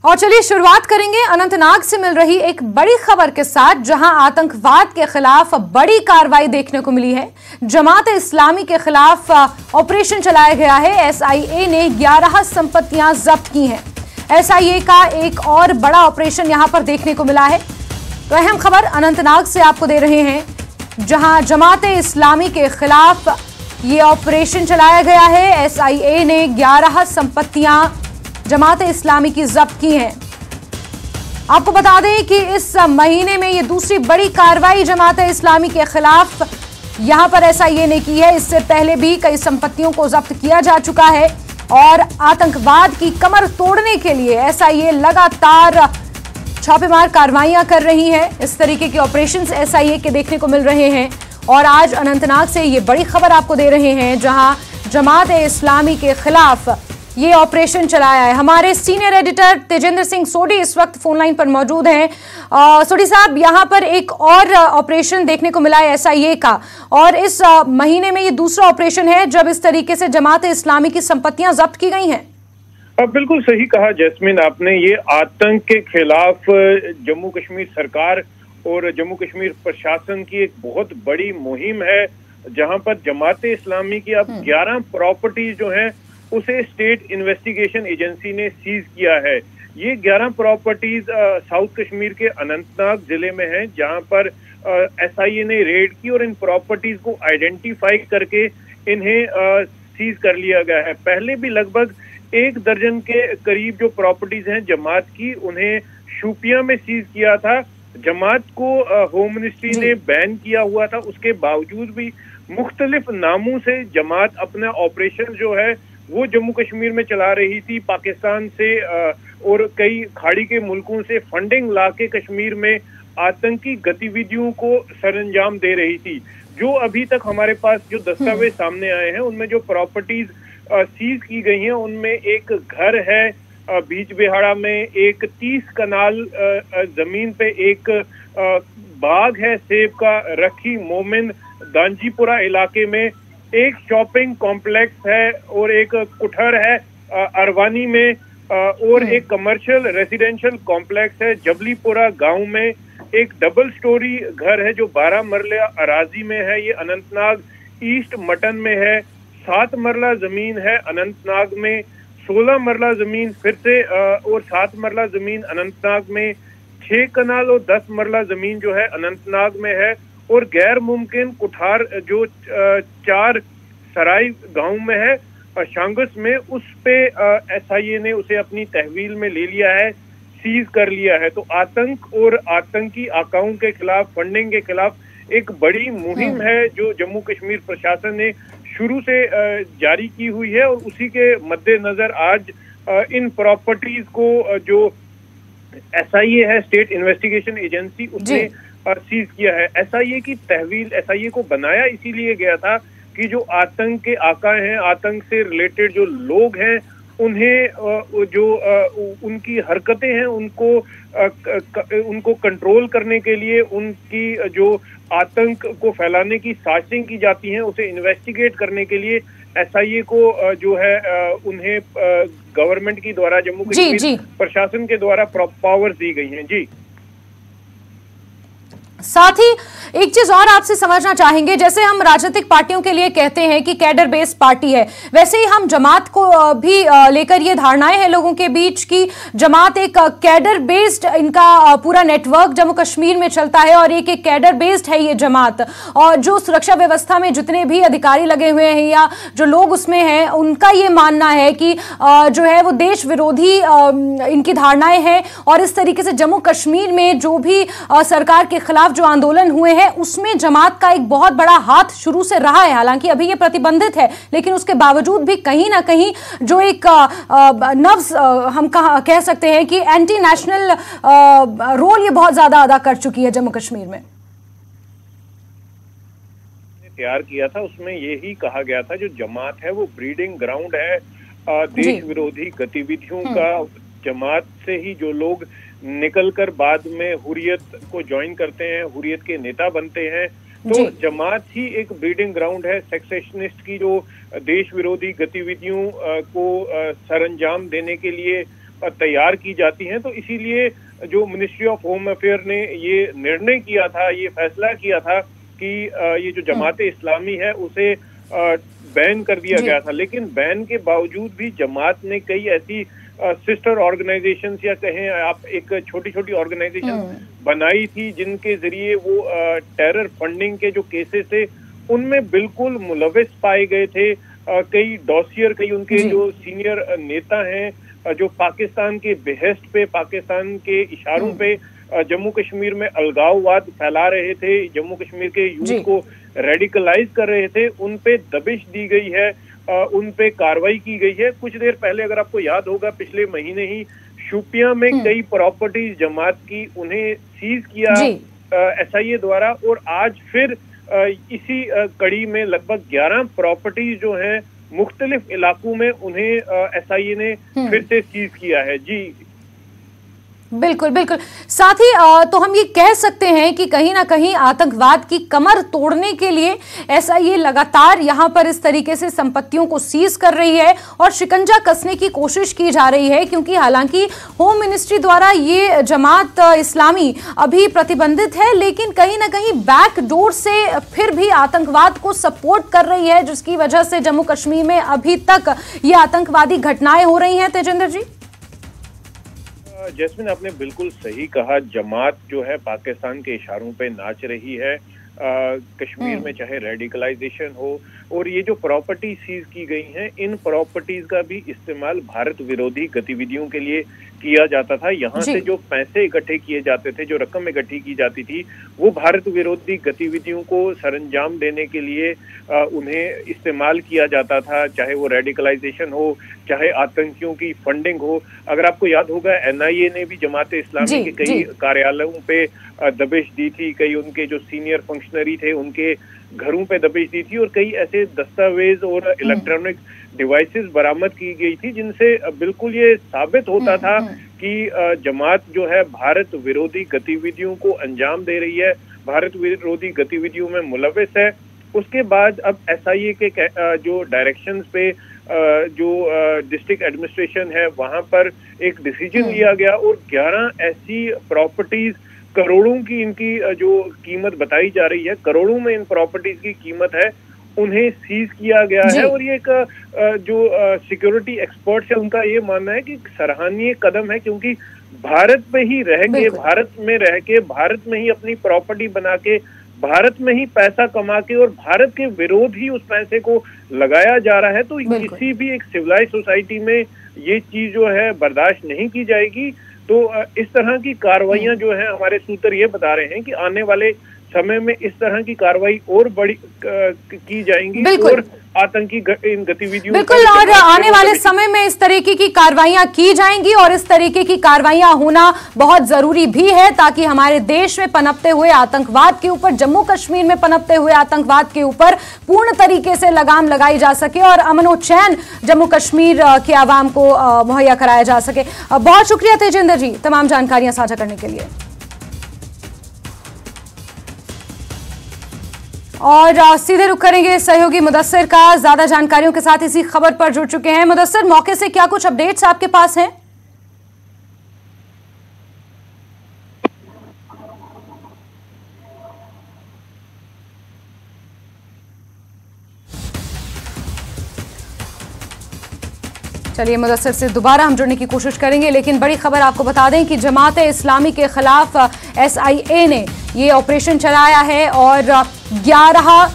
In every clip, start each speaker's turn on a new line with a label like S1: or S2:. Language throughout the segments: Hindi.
S1: और चलिए शुरुआत करेंगे अनंतनाग से मिल रही एक बड़ी खबर के साथ, जहां आतंकवाद के खिलाफ बड़ी कार्रवाई देखने को मिली है। जमात इस्लामी के खिलाफ ऑपरेशन चलाया गया है। एसआईए ने 11 संपत्तियां जब्त की हैं। एसआईए का एक और बड़ा ऑपरेशन यहां पर देखने को मिला है। तो अहम खबर अनंतनाग से आपको दे रहे हैं, जहां जमात इस्लामी के खिलाफ ये ऑपरेशन चलाया गया है। एसआईए ने 11 संपत्तियां जमात इस्लामी की जब्त की हैं। आपको बता दें कि इस महीने में ये दूसरी बड़ी कार्रवाई जमात इस्लामी के खिलाफ यहां पर एसआईए ने की है। इससे पहले भी कई संपत्तियों को जब्त किया जा चुका है और आतंकवाद की कमर तोड़ने के लिए एसआईए लगातार छापेमार कार्रवाइयां कर रही है। इस तरीके के ऑपरेशंस एसआईए के देखने को मिल रहे हैं और आज अनंतनाग से ये बड़ी खबर आपको दे रहे हैं, जहां जमात इस्लामी के खिलाफ ये ऑपरेशन चलाया है। हमारे सीनियर एडिटर तेजेंद्र सिंह सोडी इस वक्त फोन लाइन पर मौजूद हैं। सोडी साहब, यहाँ पर एक और ऑपरेशन देखने को मिला है एसआईए का, और इस महीने में ये दूसरा ऑपरेशन है जब इस तरीके से जमात इस्लामी की संपत्तियां जब्त की गई हैं।
S2: बिल्कुल सही कहा जैस्मिन आपने। ये आतंक के खिलाफ जम्मू कश्मीर सरकार और जम्मू कश्मीर प्रशासन की एक बहुत बड़ी मुहिम है, जहां पर जमात इस्लामी की अब 11 प्रॉपर्टीज जो हैं उसे स्टेट इन्वेस्टिगेशन एजेंसी ने सीज किया है। ये 11 प्रॉपर्टीज साउथ कश्मीर के अनंतनाग जिले में हैं, जहां पर एसआईए ने रेड की और इन प्रॉपर्टीज को आइडेंटिफाई करके इन्हें सीज कर लिया गया है। पहले भी लगभग 1 दर्जन के करीब जो प्रॉपर्टीज हैं जमात की, उन्हें शूपिया में सीज किया था। जमात को होम मिनिस्ट्री ने बैन किया हुआ था, उसके बावजूद भी मुख्तलिफ नामों से जमात अपना ऑपरेशन जो है वो जम्मू कश्मीर में चला रही थी। पाकिस्तान से और कई खाड़ी के मुल्कों से फंडिंग लाके कश्मीर में आतंकी गतिविधियों को सरंजाम दे रही थी। जो अभी तक हमारे पास जो दस्तावेज सामने आए हैं, उनमें जो प्रॉपर्टीज सीज की गई हैं, उनमें एक घर है बीच बिहाड़ा में, एक 30 कनाल जमीन पे एक बाग है सेब का रखी मोमिन दांजीपुरा इलाके में, एक शॉपिंग कॉम्प्लेक्स है और एक कुठर है अरवानी में, और एक कमर्शियल रेजिडेंशियल कॉम्प्लेक्स है जबलीपुरा गांव में। एक डबल स्टोरी घर है जो 12 मरला अराजी में है, ये अनंतनाग ईस्ट मटन में है। 7 मरला जमीन है अनंतनाग में, 16 मरला जमीन फिर से और 7 मरला जमीन अनंतनाग में, 6 कनाल और 10 मरला जमीन जो है अनंतनाग में है, और गैर मुमकिन कुठार जो 4 सराय गांव में है शांगस में, उस पे एसआईए ने उसे अपनी तहवील में ले लिया है, सीज कर लिया है। तो आतंक और आतंकी आकाओं के खिलाफ, फंडिंग के खिलाफ एक बड़ी मुहिम है जो जम्मू कश्मीर प्रशासन ने शुरू से जारी की हुई है, और उसी के मद्देनजर आज इन प्रॉपर्टीज को जो एसआईए है, स्टेट इन्वेस्टिगेशन एजेंसी, उसने सीज किया है। एसआईए की तहवील, एसआईए को बनाया इसीलिए गया था कि जो आतंक के आका हैं, आतंक से रिलेटेड जो लोग हैं, उन्हें जो उनकी हरकतें हैं उनको कंट्रोल करने के लिए, उनकी जो आतंक को फैलाने की साजिशें की जाती हैं उसे इन्वेस्टिगेट करने के लिए एसआईए को जो है उन्हें गवर्नमेंट की द्वारा, जम्मू कश्मीर प्रशासन के द्वारा पावर्स दी गई हैं। जी,
S1: साथ ही एक चीज और आपसे समझना चाहेंगे, जैसे हम राजनीतिक पार्टियों के लिए कहते हैं कि कैडर बेस्ड पार्टी है, वैसे ही हम जमात को भी लेकर ये धारणाएं हैं लोगों के बीच की जमात एक कैडर बेस्ड, इनका पूरा नेटवर्क जम्मू कश्मीर में चलता है और एक कैडर बेस्ड है ये जमात। और जो सुरक्षा व्यवस्था में जितने भी अधिकारी लगे हुए हैं या जो लोग उसमें हैं, उनका ये मानना है कि जो है वो देश विरोधी इनकी धारणाएं हैं, और इस तरीके से जम्मू कश्मीर में जो भी सरकार के खिलाफ जो आंदोलन हुए हैं उसमें जमात का एक बहुत बड़ा हाथ शुरू से रहा है। हालांकि अभी ये प्रतिबंधित है, लेकिन उसके बावजूद भी कहीं ना कहीं जो एक नव्स हम कह सकते हैं कि एंटी नेशनल रोल ये बहुत ज्यादा अदा कर चुकी है जम्मू कश्मीर में।
S2: तैयार किया था, उसमें यही कहा गया था जो जमात है वो ब्रीडिंग ग्राउंड है देश विरोधी गतिविधियों का। जमात से ही जो लोग निकलकर बाद में हुर्रियत को ज्वाइन करते हैं, हुर्रियत के नेता बनते हैं, तो जमात ही एक ब्रीडिंग ग्राउंड है सेक्सेशनिस्ट की, जो देश विरोधी गतिविधियों को सरंजाम देने के लिए तैयार की जाती हैं। तो इसीलिए जो मिनिस्ट्री ऑफ होम अफेयर ने ये निर्णय किया था, ये फैसला किया था कि ये जो जमात इस्लामी है उसे बैन कर दिया गया था। लेकिन बैन के बावजूद भी जमात ने कई ऐसी सिस्टर ऑर्गेनाइजेशंस या कहें आप एक छोटी छोटी ऑर्गेनाइजेशन बनाई थी जिनके जरिए वो टेरर फंडिंग के जो केसेस थे उनमें बिल्कुल मुलविस पाए गए थे। कई डॉसियर, कई उनके जो सीनियर नेता हैं जो पाकिस्तान के बेहेस्ट पे, पाकिस्तान के इशारों पे जम्मू कश्मीर में अलगाववाद फैला रहे थे, जम्मू कश्मीर के यूथ को रेडिकलाइज कर रहे थे, उन पे दबिश दी गई है, उन पे कार्रवाई की गई है। कुछ देर पहले अगर आपको याद होगा पिछले महीने ही शोपियां में कई प्रॉपर्टीज जमात की उन्हें सीज किया SIA द्वारा, और आज फिर इसी कड़ी में लगभग 11 प्रॉपर्टीज जो हैं मुख्तलिफ इलाकों में उन्हें SIA ने फिर से सीज किया है। जी
S1: बिल्कुल बिल्कुल। साथ ही तो हम ये कह सकते हैं कि कहीं ना कहीं आतंकवाद की कमर तोड़ने के लिए SIA लगातार यहां पर इस तरीके से संपत्तियों को सीज कर रही है और शिकंजा कसने की कोशिश की जा रही है, क्योंकि हालांकि होम मिनिस्ट्री द्वारा ये जमात इस्लामी अभी प्रतिबंधित है, लेकिन कहीं ना कहीं बैक डोर से फिर भी आतंकवाद को सपोर्ट कर रही है, जिसकी वजह से जम्मू कश्मीर में अभी तक ये आतंकवादी घटनाएं हो रही हैं। तेजिंदर जी।
S2: जैस्मिन, आपने बिल्कुल सही कहा। जमात जो है पाकिस्तान के इशारों पे नाच रही है। कश्मीर में चाहे रेडिकलाइजेशन हो, और ये जो प्रॉपर्टी सीज की गई हैं, इन प्रॉपर्टीज का भी इस्तेमाल भारत विरोधी गतिविधियों के लिए किया जाता था। यहाँ से जो पैसे इकट्ठे किए जाते थे, जो रकम इकट्ठी की जाती थी, वो भारत विरोधी गतिविधियों को सरंजाम देने के लिए उन्हें इस्तेमाल किया जाता था, चाहे वो रेडिकलाइजेशन हो, चाहे आतंकियों की फंडिंग हो। अगर आपको याद होगा NIA ने भी जमात इस्लामी के कई कार्यालयों पे दबिश दी थी, कई उनके जो सीनियर फंक्शनरी थे उनके घरों पे दबिश दी थी, और कई ऐसे दस्तावेज और इलेक्ट्रॉनिक डिवाइसेस बरामद की गई थी जिनसे बिल्कुल ये साबित होता था कि जमात जो है भारत विरोधी गतिविधियों को अंजाम दे रही है, भारत विरोधी गतिविधियों में मुलविस है। उसके बाद अब SIA के जो डायरेक्शंस पे जो डिस्ट्रिक्ट एडमिनिस्ट्रेशन है वहां पर एक डिसीजन लिया गया, और 11 ऐसी प्रॉपर्टीज, करोड़ों की इनकी जो कीमत बताई जा रही है, करोड़ों में इन प्रॉपर्टीज की कीमत है, उन्हें सीज किया गया है। और ये एक जो सिक्योरिटी एक्सपर्ट्स है उनका ये मानना है कि सराहनीय कदम है, क्योंकि भारत में ही रह के, भारत में ही अपनी प्रॉपर्टी बना के, भारत में ही पैसा कमा के और भारत के विरोध ही उस पैसे को लगाया जा रहा है। तो किसी भी एक सिविलाइज सोसाइटी में ये चीज जो है बर्दाश्त नहीं की जाएगी। तो इस तरह की कार्रवाइयां जो है, हमारे सूत्र ये बता रहे हैं कि आने वाले समय में इस तरह की कार्रवाई और बड़ी की जाएंगी और आतंकी इन गतिविधियों
S1: बिल्कुल, और आने वाले समय में इस तरीके की कार्रवाइयां की जाएंगी, और इस तरीके की कार्रवाइयां होना बहुत जरूरी भी है, ताकि हमारे देश में पनपते हुए आतंकवाद के ऊपर, जम्मू कश्मीर में पनपते हुए आतंकवाद के ऊपर पूर्ण तरीके से लगाम लगाई जा सके और अमन और चैन जम्मू कश्मीर के आवाम को मुहैया कराया जा सके। बहुत शुक्रिया तेजिंदर जी तमाम जानकारियां साझा करने के लिए। और सीधे रुख करेंगे सहयोगी मुदस्सिर का, ज्यादा जानकारियों के साथ इसी खबर पर जुड़ चुके हैं। मुदस्सिर, मौके से क्या कुछ अपडेट्स आपके पास हैं? चलिए मुदस्सिर से दोबारा हम जुड़ने की कोशिश करेंगे, लेकिन बड़ी खबर आपको बता दें कि जमात इस्लामी के खिलाफ SIA ने ये ऑपरेशन चलाया है और 11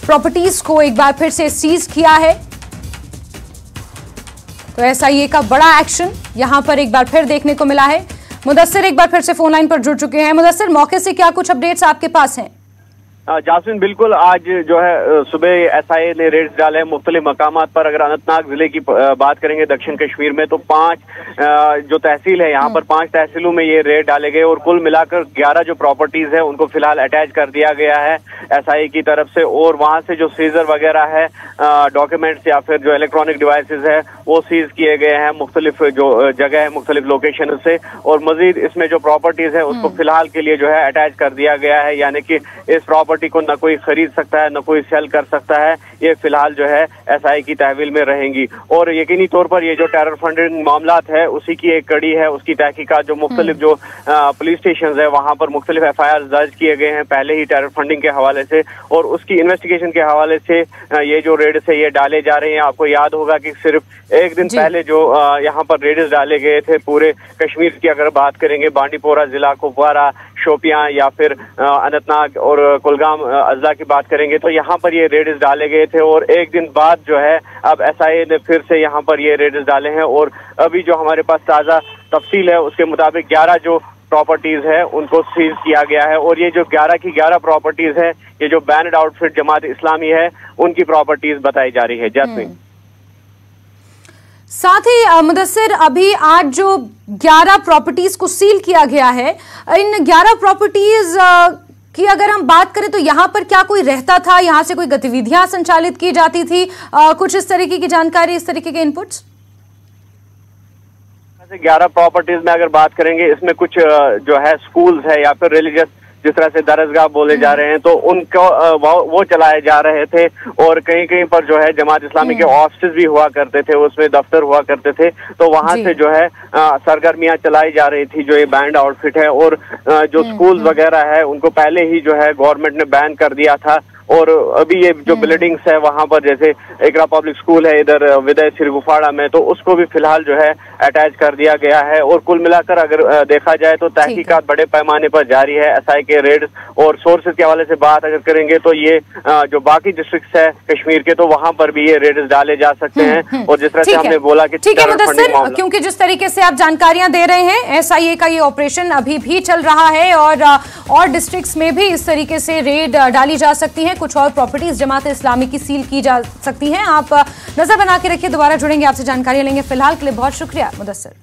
S1: प्रॉपर्टीज को एक बार फिर से सीज किया है। तो SIA का बड़ा एक्शन यहां पर एक बार फिर देखने को मिला है। मुदस्सिर एक बार फिर से फोन लाइन पर जुड़ चुके हैं। मुदस्सिर, मौके से क्या कुछ अपडेट्स आपके पास हैं?
S3: जासमीन, बिल्कुल, आज जो है सुबह SIA ने रेड्स डाले हैं मुख्तलिफ मकामात पर। अगर अनंतनाग जिले की बात करेंगे दक्षिण कश्मीर में, तो 5 जो तहसील है यहाँ पर 5 तहसीलों में ये रेड डाले गए और कुल मिलाकर 11 जो प्रॉपर्टीज है उनको फिलहाल अटैच कर दिया गया है SIA की तरफ से। और वहाँ से जो सीजर वगैरह है, डॉक्यूमेंट्स या फिर जो इलेक्ट्रॉनिक डिवाइसेज है वो सीज किए गए हैं मुख्तलिफ जो जगह है, मुख्तलिफ लोकेशन से। और मजीद इसमें जो प्रॉपर्टीज है उसको फिलहाल के लिए जो है अटैच कर दिया गया है, यानी कि इस प्रॉपर्टी प्रॉपर्टी को न कोई खरीद सकता है, न कोई सेल कर सकता है। ये फिलहाल जो है SI की तहवील में रहेंगी और यकीनी तौर पर ये जो टेरर फंडिंग मामलात है उसी की एक कड़ी है। उसकी तहकीकात जो मुख्तलिफ जो पुलिस स्टेशन है वहां पर मुख्तलिफ FIR दर्ज किए गए हैं पहले ही टेरर फंडिंग के हवाले से, और उसकी इन्वेस्टिगेशन के हवाले से ये जो रेड से ये डाले जा रहे हैं। आपको याद होगा कि सिर्फ एक दिन पहले जो यहाँ पर रेड्स डाले गए थे पूरे कश्मीर की अगर बात करेंगे, बांडीपोरा जिला, कुपवारा, शोपियां या फिर अनंतनाग और कुलगाम अजला की बात करेंगे तो यहाँ पर ये रेड्स डाले गए थे। और एक दिन बाद जो है अब SI ने फिर से यहाँ पर ये रेड्स डाले हैं और अभी जो हमारे पास ताज़ा तफसील है उसके मुताबिक 11 जो प्रॉपर्टीज है उनको सीज किया गया है। और ये जो 11 की 11 प्रॉपर्टीज है ये जो बैंड आउटफिट जमात इस्लामी है उनकी प्रॉपर्टीज बताई जा रही है। जैस्मीन,
S1: साथ ही मुदस्सिर, अभी आज जो 11 प्रॉपर्टीज को सील किया गया है, इन 11 प्रॉपर्टीज की अगर हम बात करें तो यहाँ पर क्या कोई रहता था, यहाँ से कोई गतिविधियां संचालित की जाती थी, कुछ इस तरीके की जानकारी, इस तरीके के इनपुट्स?
S3: 11 प्रॉपर्टीज में अगर बात करेंगे इसमें कुछ जो है स्कूल्स है या फिर रिलीजियस जिस तरह से दरसगाह बोले जा रहे हैं तो उनको वो चलाए जा रहे थे। और कहीं कहीं पर जो है जमात इस्लामी के ऑफिस भी हुआ करते थे, उसमें दफ्तर हुआ करते थे, तो वहां से जो है सरगर्मियां चलाई जा रही थी जो ये बैंड आउटफिट है। और जो स्कूल वगैरह है उनको पहले ही जो है गवर्नमेंट ने बैन कर दिया था। और अभी ये जो बिल्डिंग्स है वहां पर जैसे इकरा पब्लिक स्कूल है इधर विदय सिरगुफाड़ा में, तो उसको भी फिलहाल जो है अटैच कर दिया गया है। और कुल मिलाकर अगर देखा जाए तो तहकीकात बड़े पैमाने पर जारी है। SI के रेड्स और सोर्सेज के हवाले से बात अगर करेंगे तो ये जो बाकी डिस्ट्रिक्ट है कश्मीर के तो वहां पर भी ये रेड्स डाले जा सकते हैं। और जिस तरह से हमने बोला कि
S1: ठीक है मुदस्सिर, क्योंकि जिस तरीके से आप जानकारियां दे रहे हैं SIA का ये ऑपरेशन अभी भी चल रहा है और डिस्ट्रिक्ट्स में भी इस तरीके से रेड डाली जा सकती है, कुछ और प्रॉपर्टीज जमात इस्लामी की सील की जा सकती हैं। आप नजर बना के रखिए, दोबारा जुड़ेंगे, आपसे जानकारी लेंगे। फिलहाल के लिए बहुत शुक्रिया मुदस्सिर।